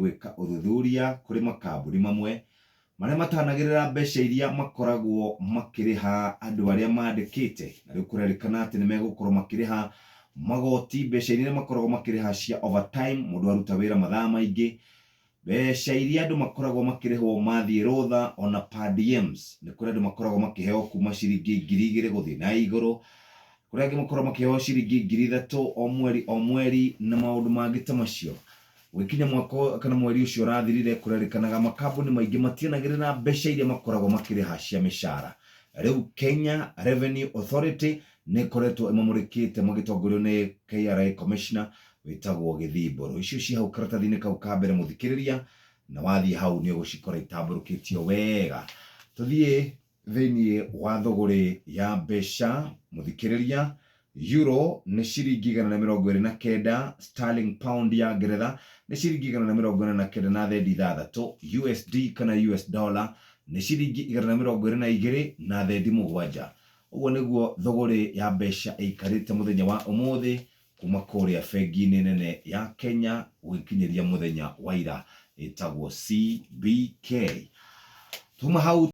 gwika uthuthuria kuri makambuni mamwe maria matanagirira mbeca iria makoragwo makiriha andu aria mandikite na riu kurerikana ati nimegukorwo makiriha magoti mbeca iria makoragwo makiriha cia overtime mundu aruta wira mathaa maingi mbeca iria andu makoragwo makirihwo mathie rotha ona per diems ni kuri andu makoragwo makiheo kuma ciringi 2,000 guthii na iguru kuri angi makoragwo makiheo ciringi 3,000 o mweri na maundu mangi ta macio wikinya mwaka kana mweri ucio rathirire kurerikanaga makambuni maingi matianagirira mbeca iria makoragwo makiriha cia mishara riu Kenya Revenue Authority ni koretwo imamurikite magitongorio ni KRA Commissioner witagwo Githimbo icio ci hau karatathi-ini kau ka mbere muthikiriria na wathie hau ni ugucikora itamburukitio wega tuthie thiini wa thogori ya mbeca muthikiriria euro ni ciringi 129 sterling pound ya Ngeretha ni ciringi 149 na thendi ithathatũ USD kana US dollar ni ciringi 122 na thendi mũgwanja uguo niguo thogori ya mbeca ikarite muthenya wa umuthi kuma kuria bengi-ini nene ya Kenya gwikinyiria muthenya wa ira itagwo CBK tuma hau